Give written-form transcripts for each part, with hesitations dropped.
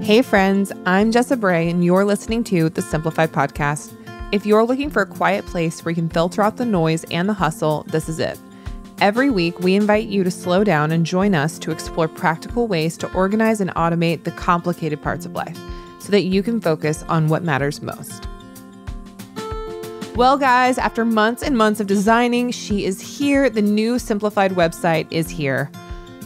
Hey friends, I'm Jessa Bray and you're listening to the Simplified podcast. If you're looking for a quiet place where you can filter out the noise and the hustle, this is it. Every week, we invite you to slow down and join us to explore practical ways to organize and automate the complicated parts of life so that you can focus on what matters most. Well, guys, after months and months of designing, she is here. The new Simplified website is here.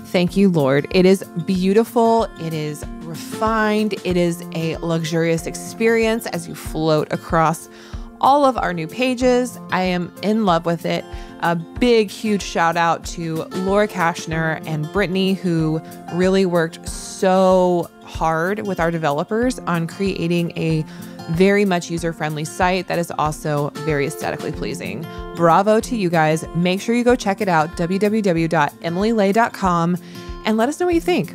Thank you, Lord. It is beautiful. It is refined. It is a luxurious experience as you float across all of our new pages. I am in love with it. A big, huge shout out to Laura Kashner and Brittany, who really worked so hard with our developers on creating a very much user-friendly site that is also very aesthetically pleasing. Bravo to you guys. Make sure you go check it out, www.emilylay.com, and let us know what you think.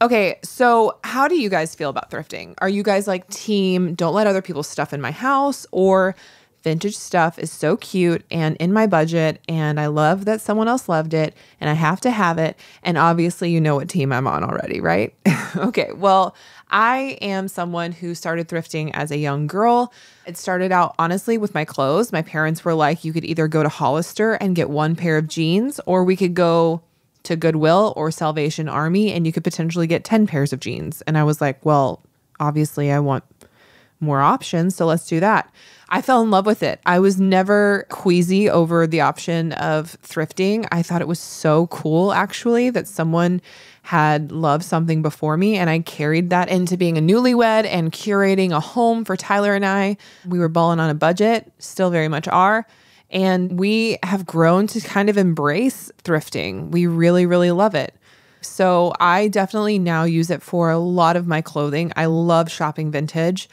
Okay, so how do you guys feel about thrifting? Are you guys like team, don't let other people's stuff in my house, or vintage stuff is so cute and in my budget and I love that someone else loved it and I have to have it, and obviously you know what team I'm on already, right? Okay, well, I am someone who started thrifting as a young girl. It started out honestly with my clothes. My parents were like, you could either go to Hollister and get one pair of jeans, or we could go to Goodwill or Salvation Army and you could potentially get 10 pairs of jeans. And I was like, well, obviously I want more options, so let's do that. I fell in love with it. I was never queasy over the option of thrifting. I thought it was so cool, actually, that someone had loved something before me, and I carried that into being a newlywed and curating a home for Tyler and I. We were balling on a budget, still very much are, and we have grown to kind of embrace thrifting. We really, really love it. So I definitely now use it for a lot of my clothing. I love shopping vintage.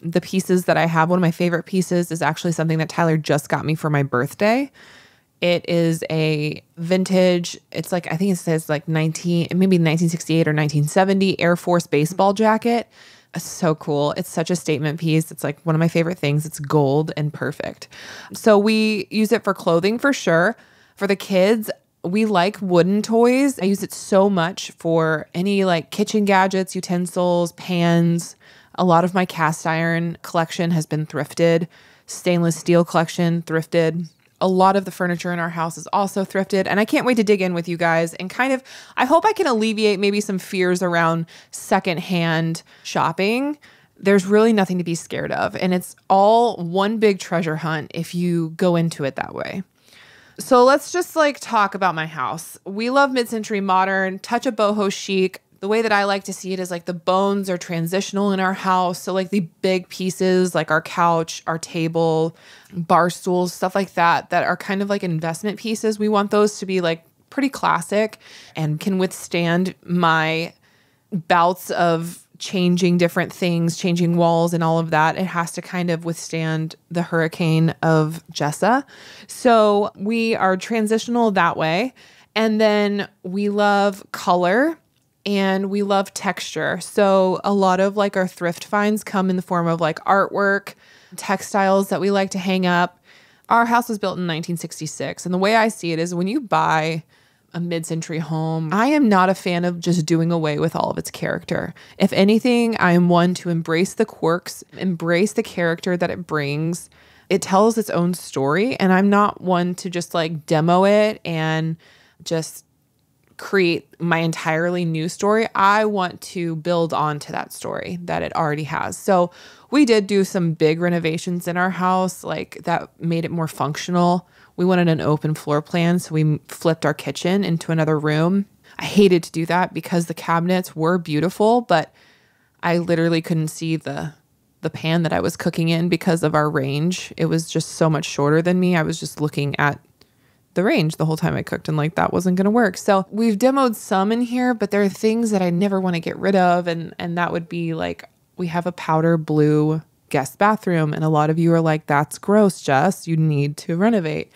The pieces that I have, one of my favorite pieces is actually something that Tyler just got me for my birthday. It is a vintage, it's like, I think it says like maybe 1968 or 1970 Air Force baseball jacket. It's so cool. It's such a statement piece. It's like one of my favorite things. It's gold and perfect. So we use it for clothing for sure. For the kids, we like wooden toys. I use it so much for any like kitchen gadgets, utensils, pans. A lot of my cast iron collection has been thrifted. Stainless steel collection, thrifted. A lot of the furniture in our house is also thrifted. And I can't wait to dig in with you guys and kind of, I hope I can alleviate maybe some fears around secondhand shopping. There's really nothing to be scared of. And it's all one big treasure hunt if you go into it that way. So let's just like talk about my house. We love mid-century modern, touch of boho chic. The way that I like to see it is like the bones are transitional in our house. So like the big pieces like our couch, our table, bar stools, stuff like that are kind of like investment pieces. We want those to be like pretty classic and can withstand my bouts of changing different things, changing walls and all of that. It has to kind of withstand the hurricane of Jessa. So we are transitional that way. And then we love color. And we love texture. So a lot of like our thrift finds come in the form of like artwork, textiles that we like to hang up. Our house was built in 1966. And the way I see it is when you buy a mid-century home, I am not a fan of just doing away with all of its character. If anything, I am one to embrace the quirks, embrace the character that it brings. It tells its own story. And I'm not one to just like demo it and just create my entirely new story. I want to build on to that story that it already has. So we did do some big renovations in our house, like that made it more functional. We wanted an open floor plan, so we flipped our kitchen into another room. I hated to do that because the cabinets were beautiful, but I literally couldn't see the pan that I was cooking in because of our range. It was just so much shorter than me. I was just looking at the range the whole time I cooked and like that wasn't going to work. So we've demoed some in here, but there are things that I never want to get rid of. And that would be like, we have a powder blue guest bathroom. And a lot of you are like, that's gross, Jess. You need to renovate.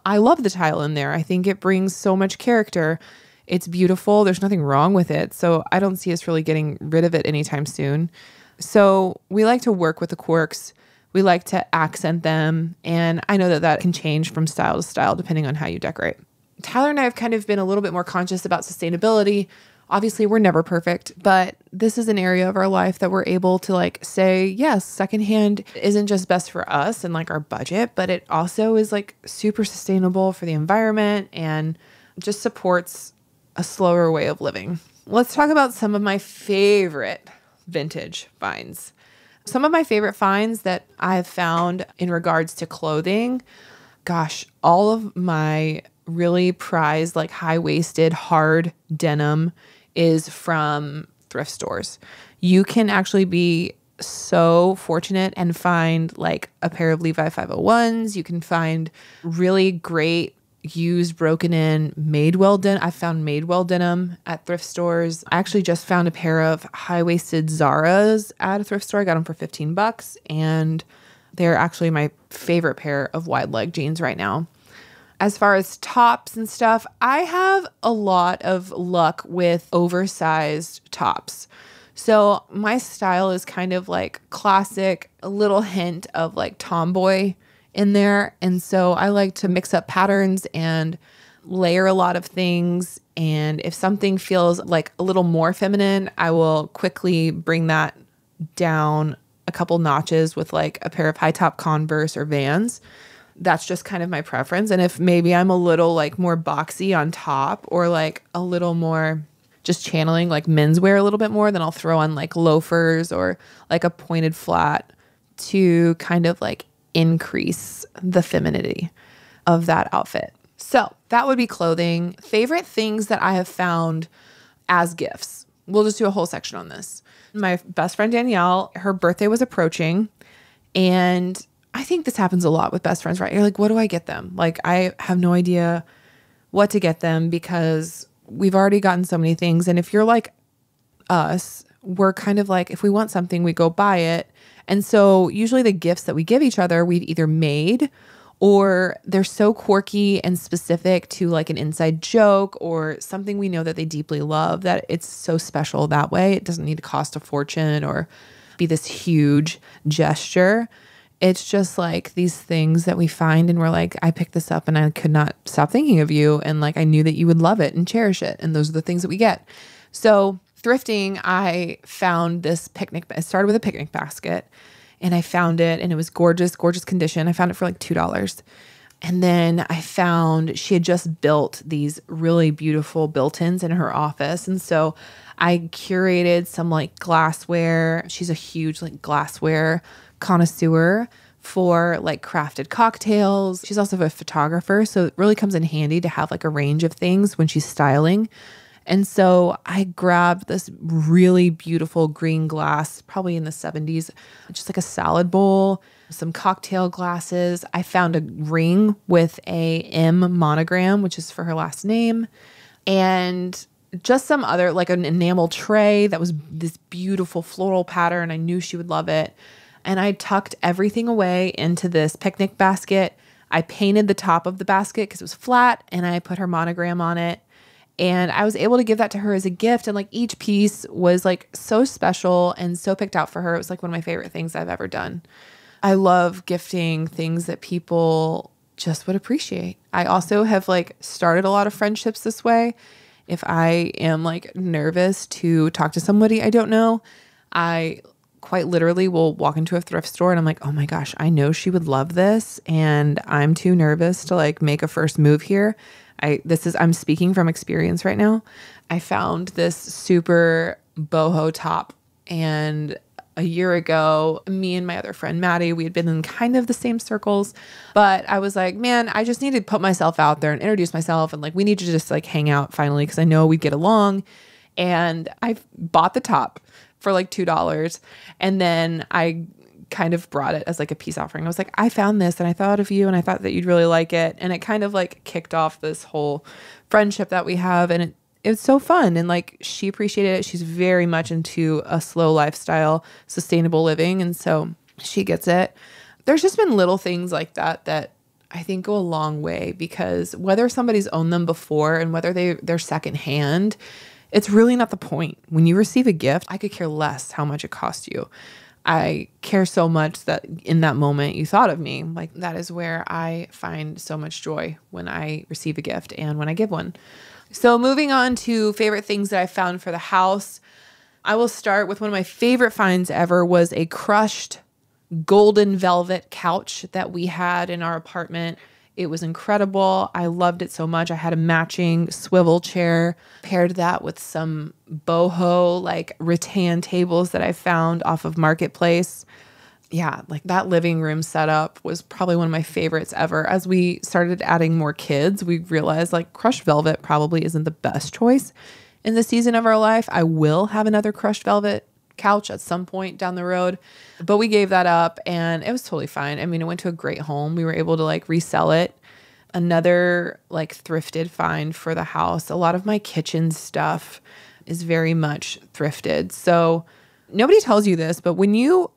I love the tile in there. I think it brings so much character. It's beautiful. There's nothing wrong with it. So I don't see us really getting rid of it anytime soon. So we like to work with the quirks. We like to accent them. And I know that that can change from style to style depending on how you decorate. Tyler and I have kind of been a little bit more conscious about sustainability. Obviously, we're never perfect, but this is an area of our life that we're able to like say, yes, secondhand isn't just best for us and like our budget, but it also is like super sustainable for the environment and just supports a slower way of living. Let's talk about some of my favorite vintage finds. Some of my favorite finds that I've found in regards to clothing, gosh, all of my really prized, like high-waisted, hard denim is from thrift stores. You can actually be so fortunate and find like a pair of Levi 501s. You can find really great used, broken in, Madewell denim. I found Madewell denim at thrift stores. I actually just found a pair of high-waisted Zara's at a thrift store. I got them for $15 and they're actually my favorite pair of wide leg jeans right now. As far as tops and stuff, I have a lot of luck with oversized tops. So my style is kind of like classic, a little hint of like tomboy in there. And so I like to mix up patterns and layer a lot of things. And if something feels like a little more feminine, I will quickly bring that down a couple notches with like a pair of high top Converse or Vans. That's just kind of my preference. And if maybe I'm a little like more boxy on top or like a little more just channeling like menswear a little bit more, then I'll throw on like loafers or like a pointed flat to kind of like increase the femininity of that outfit. So that would be clothing. Favorite things that I have found as gifts. We'll just do a whole section on this. My best friend Danielle, her birthday was approaching, and I think this happens a lot with best friends, right? You're like, what do I get them? Like, I have no idea what to get them because we've already gotten so many things. And if you're like us, we're kind of like, if we want something, we go buy it. And so usually the gifts that we give each other, we've either made or they're so quirky and specific to like an inside joke or something we know that they deeply love that it's so special that way. It doesn't need to cost a fortune or be this huge gesture. It's just like these things that we find and we're like, I picked this up and I could not stop thinking of you. And like, I knew that you would love it and cherish it. And those are the things that we get. So thrifting, I found this picnic. It started with a picnic basket and I found it and it was gorgeous, gorgeous condition. I found it for like $2. And then I found she had just built these really beautiful built-ins in her office. And so I curated some like glassware. She's a huge like glassware connoisseur for like crafted cocktails. She's also a photographer, so it really comes in handy to have like a range of things when she's styling. And so I grabbed this really beautiful green glass, probably in the 70s, just like a salad bowl, some cocktail glasses. I found a ring with a M monogram, which is for her last name, and just some other, like an enamel tray that was this beautiful floral pattern. I knew she would love it. And I tucked everything away into this picnic basket. I painted the top of the basket because it was flat and I put her monogram on it. And I was able to give that to her as a gift. And like each piece was like so special and so picked out for her. It was like one of my favorite things I've ever done. I love gifting things that people just would appreciate. I also have like started a lot of friendships this way. If I am like nervous to talk to somebody I don't know, I quite literally will walk into a thrift store and I'm like, oh my gosh, I know she would love this. And I'm too nervous to like make a first move here. I'm speaking from experience right now. I found this super boho top, and a year ago, me and my other friend, Maddie, we had been in kind of the same circles, but I was like, man, I just need to put myself out there and introduce myself. And like, we need to just like hang out finally, because I know we'd get along. And I bought the top for like $2. And then I kind of brought it as like a peace offering. I was like, I found this and I thought of you and I thought that you'd really like it. And it kind of like kicked off this whole friendship that we have. And it was so fun. And like, she appreciated it. She's very much into a slow lifestyle, sustainable living. And so she gets it. There's just been little things like that that I think go a long way, because whether somebody's owned them before and whether they're secondhand, it's really not the point. When you receive a gift, I could care less how much it cost you. I care so much that in that moment you thought of me. Like, that is where I find so much joy, when I receive a gift and when I give one. So moving on to favorite things that I found for the house, I will start with one of my favorite finds ever was a crushed golden velvet couch that we had in our apartment. It was incredible. I loved it so much. I had a matching swivel chair, paired that with some boho like rattan tables that I found off of Marketplace. Yeah, like that living room setup was probably one of my favorites ever. As we started adding more kids, we realized like crushed velvet probably isn't the best choice in the season of our life. I will have another crushed velvet couch at some point down the road, but we gave that up and it was totally fine. I mean, it went to a great home. We were able to like resell it. Another like thrifted find for the house. A lot of my kitchen stuff is very much thrifted. So nobody tells you this, but when you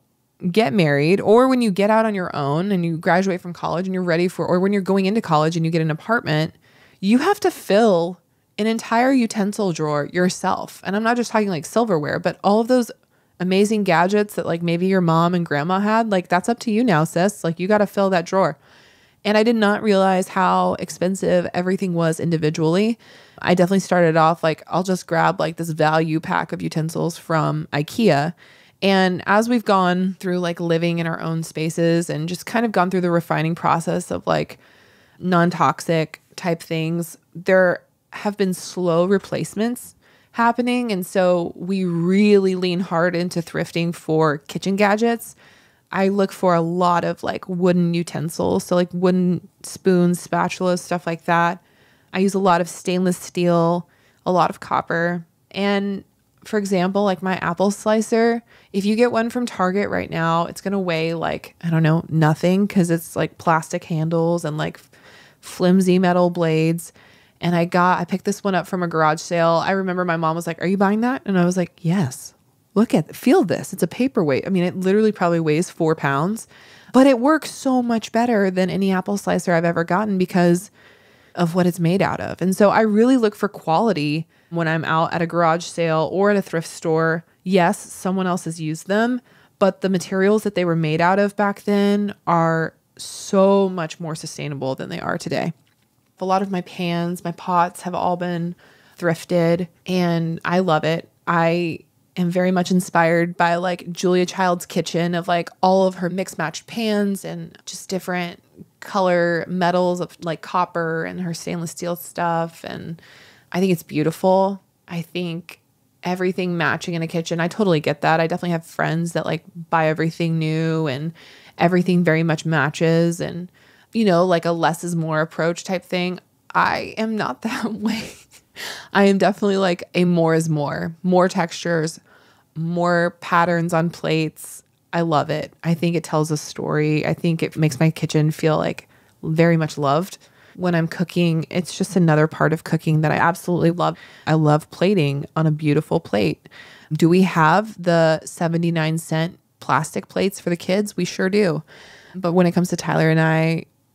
get married or when you get out on your own and you graduate from college and you're ready for, or when you're going into college and you get an apartment, you have to fill an entire utensil drawer yourself. And I'm not just talking like silverware, but all of those amazing gadgets that like maybe your mom and grandma had, like that's up to you now, sis. Like you got to fill that drawer. And I did not realize how expensive everything was individually. I definitely started off like, I'll just grab like this value pack of utensils from IKEA. And as we've gone through like living in our own spaces and just kind of gone through the refining process of like non-toxic type things, there have been slow replacements happening. And so we really lean hard into thrifting for kitchen gadgets. I look for a lot of like wooden utensils. So like wooden spoons, spatulas, stuff like that. I use a lot of stainless steel, a lot of copper. And for example, like my apple slicer, if you get one from Target right now, it's going to weigh like, I don't know, nothing because it's like plastic handles and like flimsy metal blades. And I picked this one up from a garage sale. I remember my mom was like, "Are you buying that?" And I was like, "Yes. Feel this. It's a paperweight." I mean, it literally probably weighs 4 pounds, but it works so much better than any apple slicer I've ever gotten because of what it's made out of. And so I really look for quality when I'm out at a garage sale or at a thrift store. Yes, someone else has used them, but the materials that they were made out of back then are so much more sustainable than they are today. A lot of my pans, my pots have all been thrifted and I love it. I am very much inspired by like Julia Child's kitchen of like all of her mixed matched pans and just different color metals of like copper and her stainless steel stuff. And I think it's beautiful. I think everything matching in a kitchen, I totally get that. I definitely have friends that like buy everything new and everything very much matches and, you know, like a less is more approach type thing. I am not that way. I am definitely like a more is more textures, more patterns on plates. I love it. I think it tells a story. I think it makes my kitchen feel like very much loved. When I'm cooking, it's just another part of cooking that I absolutely love. I love plating on a beautiful plate. Do we have the 79-cent plastic plates for the kids? We sure do. But when it comes to Tyler and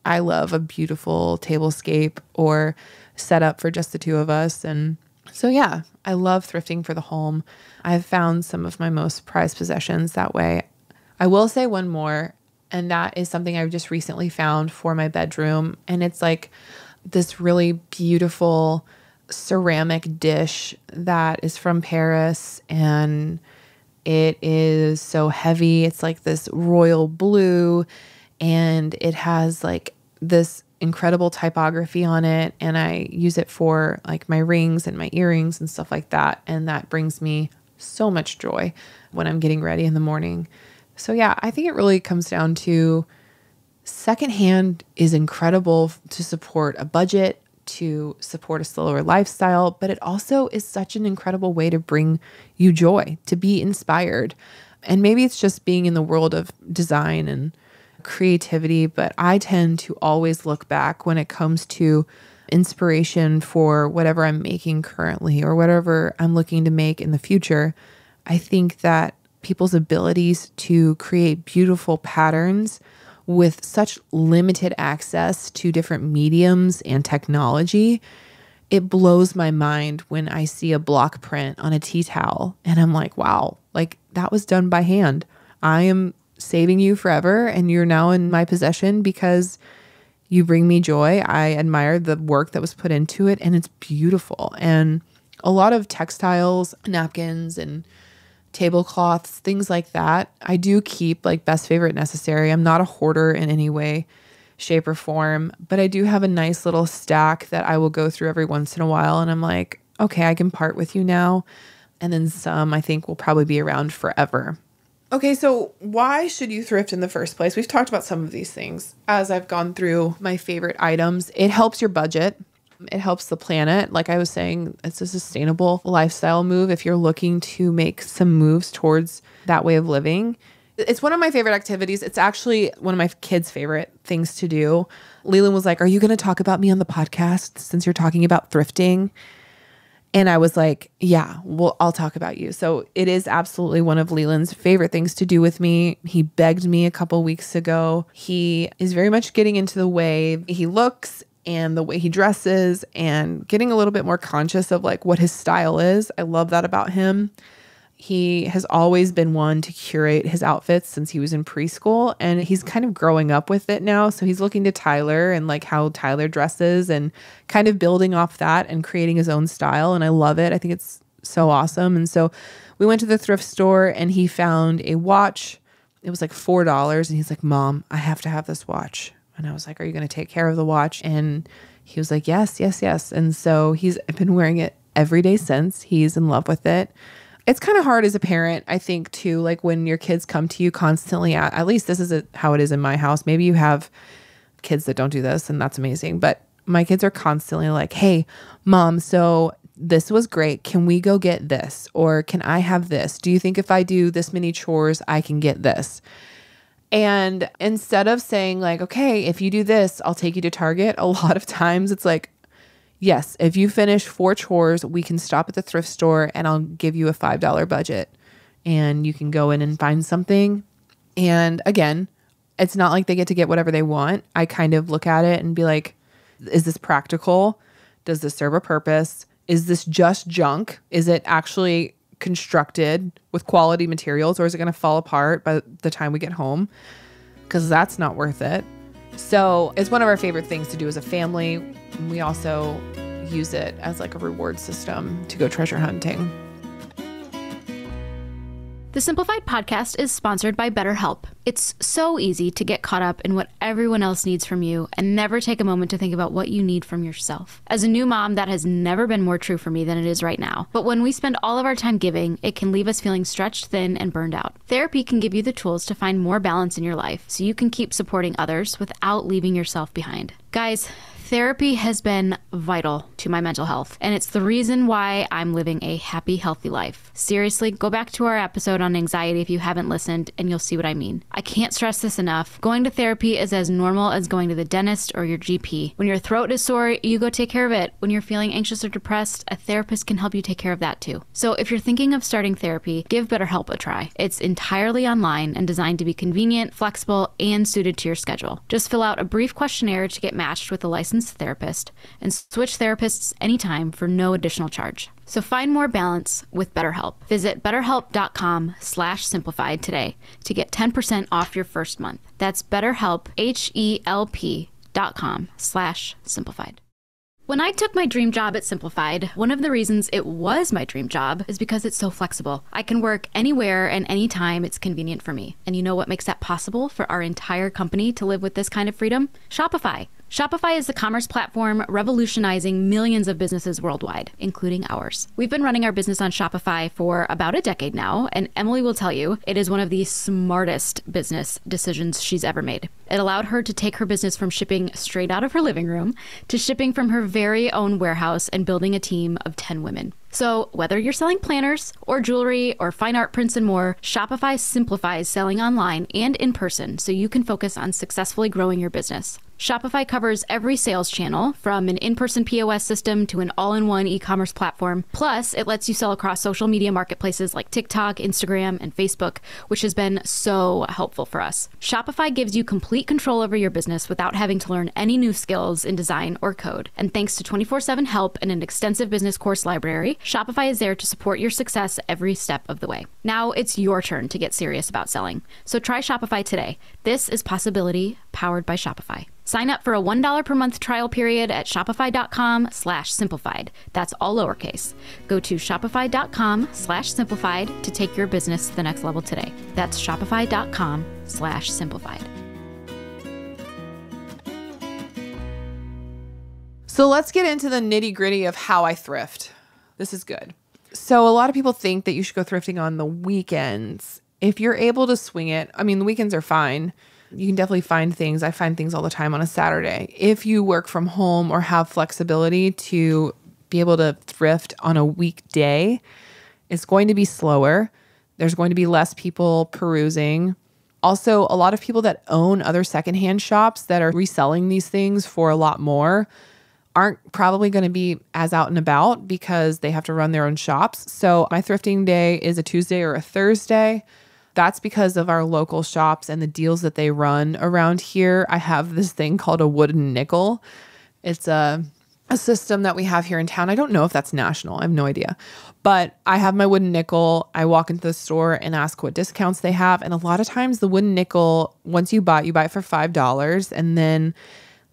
I love a beautiful tablescape or setup for just the two of us. And so, yeah, I love thrifting for the home. I've found some of my most prized possessions that way. I will say one more, and that is something I just recently found for my bedroom. And it's like this really beautiful ceramic dish that is from Paris. And it is so heavy. It's like this royal blue. And it has like this incredible typography on it. And I use it for like my rings and my earrings and stuff like that. And that brings me so much joy when I'm getting ready in the morning. So yeah, I think it really comes down to secondhand is incredible to support a budget, to support a slower lifestyle, but it also is such an incredible way to bring you joy, to be inspired. And maybe it's just being in the world of design and creativity, but I tend to always look back when it comes to inspiration for whatever I'm making currently or whatever I'm looking to make in the future. I think that people's abilities to create beautiful patterns with such limited access to different mediums and technology, it blows my mind when I see a block print on a tea towel and I'm like, wow, like that was done by hand. I am saving you forever and you're now in my possession because You bring me joy. I admire the work that was put into it, and it's beautiful. And a lot of textiles, napkins, and tablecloths, things like that, I do keep like best favorite necessary. I'm not a hoarder in any way, shape, or form, but I do have a nice little stack that I will go through every once in a while. And I'm like, okay, I can part with you now. And then some I think will probably be around forever. Okay, so why should you thrift in the first place? We've talked about some of these things as I've gone through my favorite items. It helps your budget. It helps the planet. Like I was saying, it's a sustainable lifestyle move if you're looking to make some moves towards that way of living. It's one of my favorite activities. It's actually one of my kids' favorite things to do. Leland was like, are you going to talk about me on the podcast since you're talking about thrifting? And I was like, yeah, well, I'll talk about you. So it is absolutely one of Leland's favorite things to do with me. He begged me a couple weeks ago. He is very much getting into the way he looks and the way he dresses and getting a little bit more conscious of like what his style is. I love that about him. He has always been one to curate his outfits since he was in preschool, and he's kind of growing up with it now. So he's looking to Tyler and like how Tyler dresses and kind of building off that and creating his own style. And I love it. I think it's so awesome. And so we went to the thrift store and he found a watch. It was like $4. And he's like, Mom, I have to have this watch. And I was like, are you going to take care of the watch? And he was like, yes, yes, yes. And so he's been wearing it every day since. He's in love with it. It's kind of hard as a parent, I think, too, like when your kids come to you constantly, at least this is how it is in my house. Maybe you have kids that don't do this and that's amazing. But my kids are constantly like, hey, Mom, so this was great. Can we go get this? Or can I have this? Do you think if I do this many chores, I can get this? And instead of saying like, okay, if you do this, I'll take you to Target, a lot of times it's like, yes, if you finish 4 chores, we can stop at the thrift store and I'll give you a $5 budget and you can go in and find something. And again, it's not like they get to get whatever they want. I kind of look at it and be like, is this practical? Does this serve a purpose? Is this just junk? Is it actually constructed with quality materials, or is it going to fall apart by the time we get home? Because that's not worth it. So it's one of our favorite things to do as a family. We also use it as like a reward system to go treasure hunting. The Simplified podcast is sponsored by BetterHelp. It's so easy to get caught up in what everyone else needs from you and never take a moment to think about what you need from yourself. As a new mom, that has never been more true for me than it is right now. But when we spend all of our time giving, it can leave us feeling stretched thin and burned out. Therapy can give you the tools to find more balance in your life so you can keep supporting others without leaving yourself behind. Guys, therapy has been vital to my mental health, and it's the reason why I'm living a happy, healthy life. Seriously, go back to our episode on anxiety if you haven't listened, and you'll see what I mean. I can't stress this enough. Going to therapy is as normal as going to the dentist or your GP. When your throat is sore, you go take care of it. When you're feeling anxious or depressed, a therapist can help you take care of that too. So if you're thinking of starting therapy, give BetterHelp a try. It's entirely online and designed to be convenient, flexible, and suited to your schedule. Just fill out a brief questionnaire to get matched with a licensed therapist and switch therapists anytime for no additional charge. So find more balance with BetterHelp. Visit betterhelp.com/simplified today to get 10% off your first month. That's BetterHelp, HELP.com/simplified. When I took my dream job at Simplified, one of the reasons it was my dream job is because it's so flexible. I can work anywhere and anytime it's convenient for me. And you know what makes that possible for our entire company to live with this kind of freedom? Shopify. Shopify is the commerce platform revolutionizing millions of businesses worldwide, including ours. We've been running our business on Shopify for about a decade now, and Emily will tell you it is one of the smartest business decisions she's ever made. It allowed her to take her business from shipping straight out of her living room to shipping from her very own warehouse and building a team of 10 women. So whether you're selling planners or jewelry or fine art prints and more, Shopify simplifies selling online and in person so you can focus on successfully growing your business. Shopify covers every sales channel, from an in-person POS system to an all-in-one e-commerce platform. Plus, it lets you sell across social media marketplaces like TikTok, Instagram, and Facebook, which has been so helpful for us. Shopify gives you complete control over your business without having to learn any new skills in design or code. And thanks to 24/7 help and an extensive business course library, Shopify is there to support your success every step of the way. Now it's your turn to get serious about selling. So try Shopify today. This is possibility powered by Shopify. Sign up for a $1 per month trial period at shopify.com/simplified. That's all lowercase. Go to shopify.com/simplified to take your business to the next level today. That's shopify.com/simplified. So let's get into the nitty gritty of how I thrift. This is good. So a lot of people think that you should go thrifting on the weekends. If you're able to swing it, I mean, the weekends are fine. You can definitely find things. I find things all the time on a Saturday. If you work from home or have flexibility to be able to thrift on a weekday, it's going to be slower. There's going to be less people perusing. Also, a lot of people that own other secondhand shops that are reselling these things for a lot more aren't probably going to be as out and about because they have to run their own shops. So my thrifting day is a Tuesday or a Thursday. That's because of our local shops and the deals that they run around here. I have this thing called a wooden nickel. It's a system that we have here in town. I don't know if that's national. I have no idea. But I have my wooden nickel. I walk into the store and ask what discounts they have. And a lot of times the wooden nickel, once you buy it for $5. And then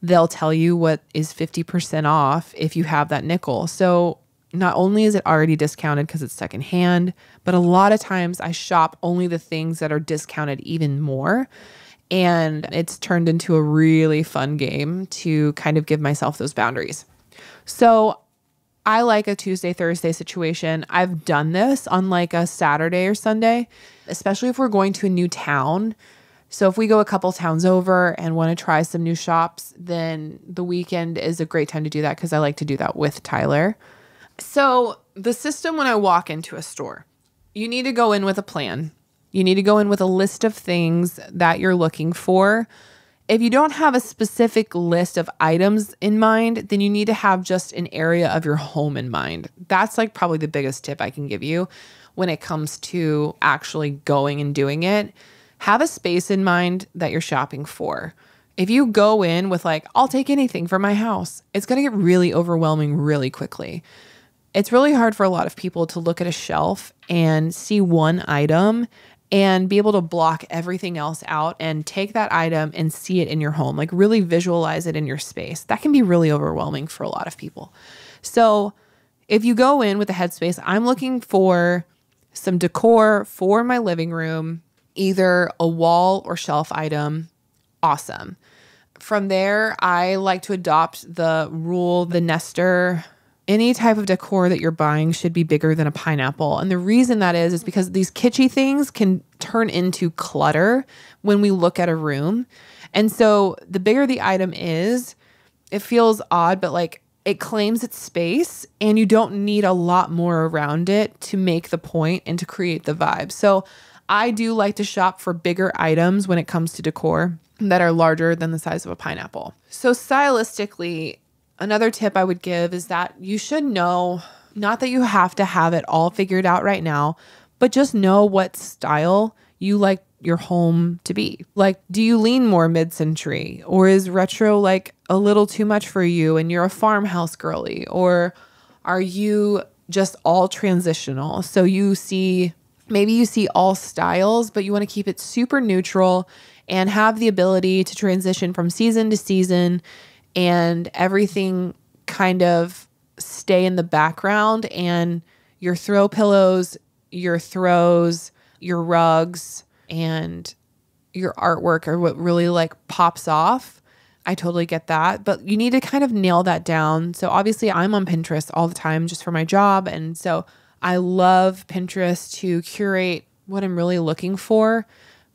they'll tell you what is 50% off if you have that nickel. So not only is it already discounted because it's secondhand, but a lot of times I shop only the things that are discounted even more. And it's turned into a really fun game to kind of give myself those boundaries. So I like a Tuesday, Thursday situation. I've done this on like a Saturday or Sunday, especially if we're going to a new town. So if we go a couple towns over and want to try some new shops, then the weekend is a great time to do that because I like to do that with Tyler. So the system when I walk into a store, you need to go in with a plan. You need to go in with a list of things that you're looking for. If you don't have a specific list of items in mind, then you need to have just an area of your home in mind. That's like probably the biggest tip I can give you when it comes to actually going and doing it. Have a space in mind that you're shopping for. If you go in with like, I'll take anything for my house, it's going to get really overwhelming really quickly. It's really hard for a lot of people to look at a shelf and see one item and be able to block everything else out and take that item and see it in your home, like really visualize it in your space. That can be really overwhelming for a lot of people. So if you go in with the headspace, I'm looking for some decor for my living room, either a wall or shelf item, awesome. From there, I like to adopt the rule, the nester. Any type of decor that you're buying should be bigger than a pineapple. And the reason that is because these kitschy things can turn into clutter when we look at a room. And so the bigger the item is, it feels odd, but like it claims its space and you don't need a lot more around it to make the point and to create the vibe. So I do like to shop for bigger items when it comes to decor that are larger than the size of a pineapple. So stylistically, another tip I would give is that you should know, not that you have to have it all figured out right now, but just know what style you like your home to be. Like, do you lean more mid-century, or is retro like a little too much for you and you're a farmhouse girly, or are you just all transitional? So maybe you see all styles, but you want to keep it super neutral and have the ability to transition from season to season and everything kind of stay in the background, and your throw pillows, your throws, your rugs, and your artwork are what really like pops off. I totally get that, but you need to kind of nail that down. So obviously I'm on Pinterest all the time just for my job. And so I love Pinterest to curate what I'm really looking for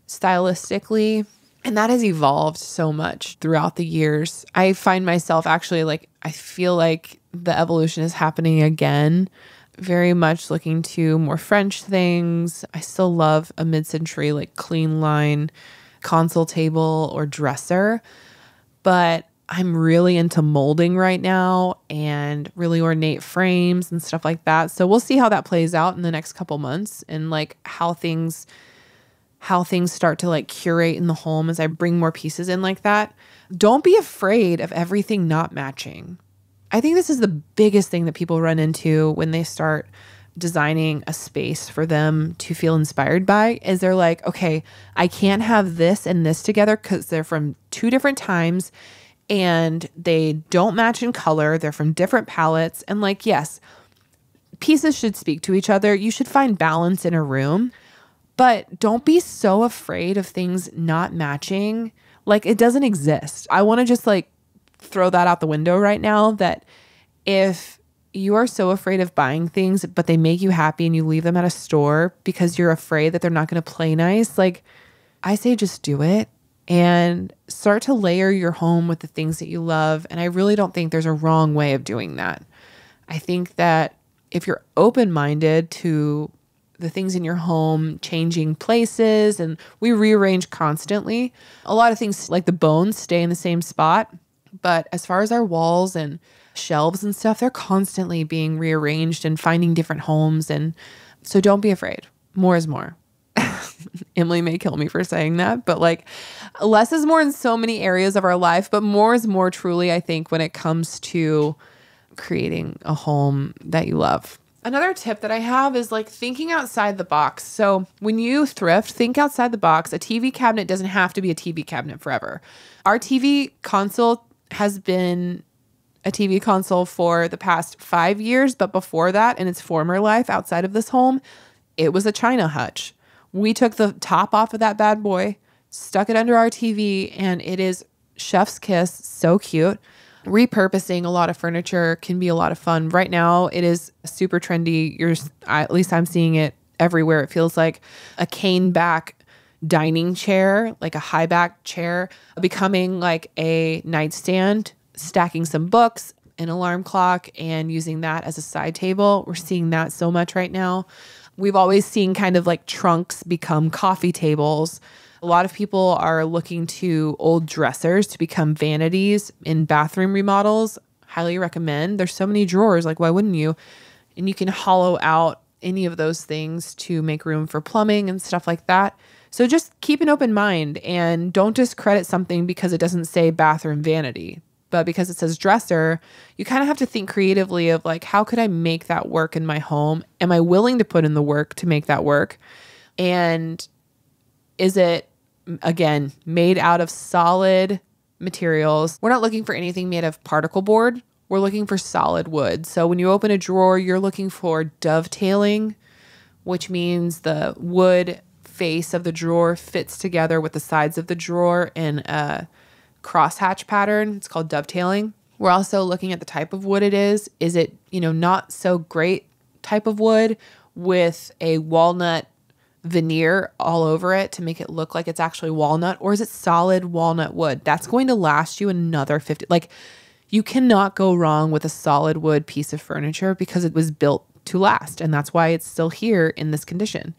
stylistically. And that has evolved so much throughout the years. I find myself actually like, I feel like the evolution is happening again, very much looking to more French things. I still love a mid-century like clean line console table or dresser, but I'm really into molding right now and really ornate frames and stuff like that. So we'll see how that plays out in the next couple months and like how things start to like curate in the home as I bring more pieces in like that. Don't be afraid of everything not matching. I think this is the biggest thing that people run into when they start designing a space for them to feel inspired by is they're like, okay, I can't have this and this together because they're from two different times and they don't match in color. They're from different palettes. And like, yes, pieces should speak to each other. You should find balance in a room, but don't be so afraid of things not matching. Like, it doesn't exist. I want to just like throw that out the window right now, that if you are so afraid of buying things, but they make you happy and you leave them at a store because you're afraid that they're not going to play nice, like, I say just do it and start to layer your home with the things that you love. And I really don't think there's a wrong way of doing that. I think that if you're open-minded to the things in your home changing places, and we rearrange constantly, a lot of things like the bones stay in the same spot. But as far as our walls and shelves and stuff, they're constantly being rearranged and finding different homes. And so don't be afraid. More is more. Emily may kill me for saying that, but like, less is more in so many areas of our life, but more is more truly, I think, when it comes to creating a home that you love. Another tip that I have is like thinking outside the box. So when you thrift, think outside the box. A TV cabinet doesn't have to be a TV cabinet forever. Our TV console has been a TV console for the past 5 years, but before that, in its former life outside of this home, it was a China hutch. We took the top off of that bad boy, stuck it under our TV, and it is chef's kiss, so cute. Repurposing a lot of furniture can be a lot of fun. Right now, it is super trendy. At least I'm seeing it everywhere. It feels like a cane back dining chair, like a high back chair, becoming like a nightstand, stacking some books, an alarm clock, and using that as a side table. We're seeing that so much right now. We've always seen kind of like trunks become coffee tables. A lot of people are looking to old dressers to become vanities in bathroom remodels. Highly recommend. There's so many drawers, like why wouldn't you? And you can hollow out any of those things to make room for plumbing and stuff like that. So just keep an open mind and don't discredit something because it doesn't say bathroom vanity. But because it says dresser, you kind of have to think creatively of like, how could I make that work in my home? Am I willing to put in the work to make that work? And is it, again, made out of solid materials? We're not looking for anything made of particle board. We're looking for solid wood. So when you open a drawer, you're looking for dovetailing, which means the wood face of the drawer fits together with the sides of the drawer in a crosshatch pattern. It's called dovetailing. We're also looking at the type of wood it is. Is it, not so great type of wood with a walnut veneer all over it to make it look like it's actually walnut, or is it solid walnut wood? That's going to last you another 50. Like, you cannot go wrong with a solid wood piece of furniture because it was built to last, and that's why it's still here in this condition.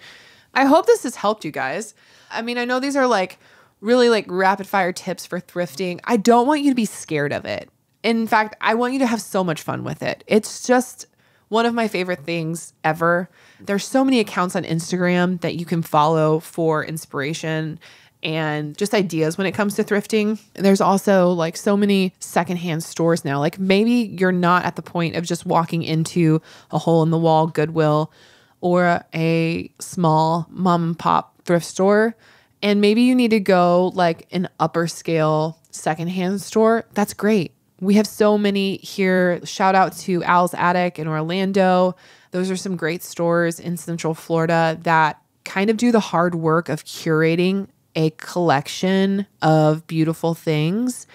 I hope this has helped you guys. I mean, I know these are like really like rapid fire tips for thrifting. I don't want you to be scared of it. In fact, I want you to have so much fun with it. It's just one of my favorite things ever. There's so many accounts on Instagram that you can follow for inspiration and just ideas when it comes to thrifting. There's also like so many secondhand stores now. Like maybe you're not at the point of just walking into a hole in the wall Goodwill or a small mom and pop thrift store. And maybe you need to go like an upper scale secondhand store. That's great. We have so many here. Shout out to Al's Attic in Orlando. Those are some great stores in Central Florida that kind of do the hard work of curating a collection of beautiful things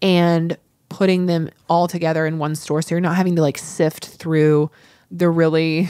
and putting them all together in one store. So you're not having to like sift through the really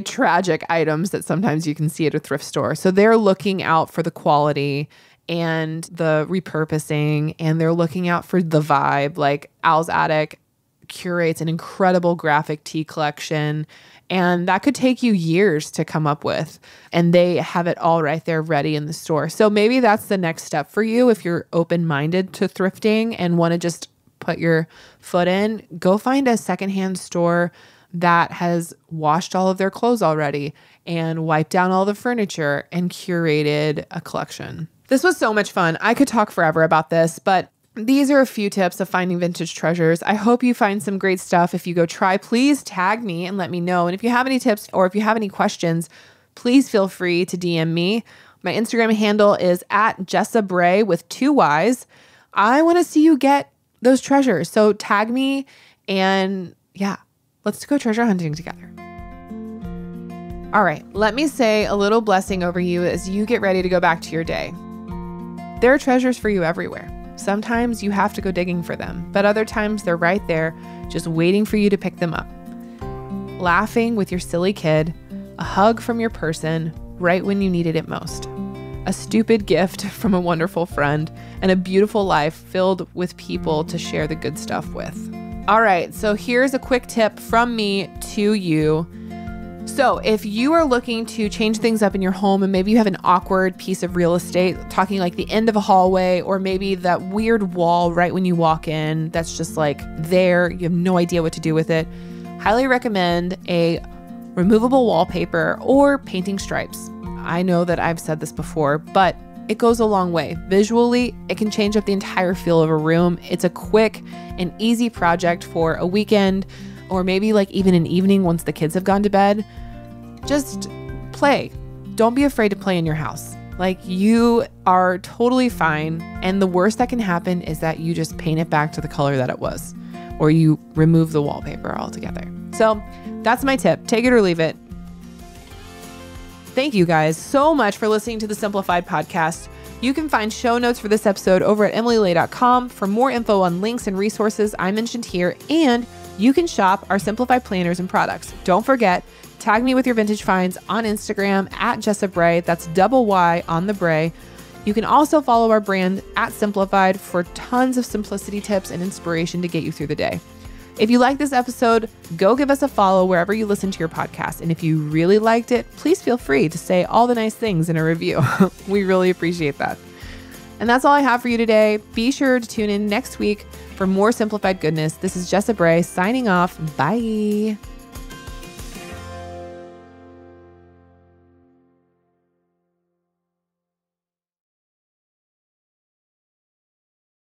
tragic items that sometimes you can see at a thrift store. So they're looking out for the quality and the repurposing, and they're looking out for the vibe. Like Al's Attic curates an incredible graphic tee collection, and that could take you years to come up with. And they have it all right there ready in the store. So maybe that's the next step for you if you're open-minded to thrifting and want to just put your foot in. Go find a secondhand store that has washed all of their clothes already and wiped down all the furniture and curated a collection. This was so much fun. I could talk forever about this, but these are a few tips of finding vintage treasures. I hope you find some great stuff. If you go try, please tag me and let me know. And if you have any tips or if you have any questions, please feel free to DM me. My Instagram handle is @JessaBray with 2 Ys. I want to see you get those treasures. So tag me and yeah, let's go treasure hunting together. All right, let me say a little blessing over you as you get ready to go back to your day. There are treasures for you everywhere. Sometimes you have to go digging for them, but other times they're right there, just waiting for you to pick them up. Laughing with your silly kid, a hug from your person right when you needed it most, a stupid gift from a wonderful friend, and a beautiful life filled with people to share the good stuff with. All right, so here's a quick tip from me to you. So if you are looking to change things up in your home and maybe you have an awkward piece of real estate, talking like the end of a hallway or maybe that weird wall right when you walk in that's just like there, you have no idea what to do with it, highly recommend a removable wallpaper or painting stripes. I know that I've said this before, but it goes a long way. Visually, it can change up the entire feel of a room. It's a quick and easy project for a weekend or maybe like even an evening once the kids have gone to bed. Just play. Don't be afraid to play in your house. Like, you are totally fine. And the worst that can happen is that you just paint it back to the color that it was, or you remove the wallpaper altogether. So that's my tip. Take it or leave it. Thank you guys so much for listening to the Simplified podcast. You can find show notes for this episode over at emilylay.com for more info on links and resources I mentioned here, and you can shop our Simplified planners and products. Don't forget, tag me with your vintage finds on Instagram at Jessa Bray. That's double Y on the Bray. You can also follow our brand at Simplified for tons of simplicity tips and inspiration to get you through the day. If you like this episode, go give us a follow wherever you listen to your podcast. And if you really liked it, please feel free to say all the nice things in a review. We really appreciate that. And that's all I have for you today. Be sure to tune in next week for more Simplified goodness. This is Jessa Bray signing off. Bye.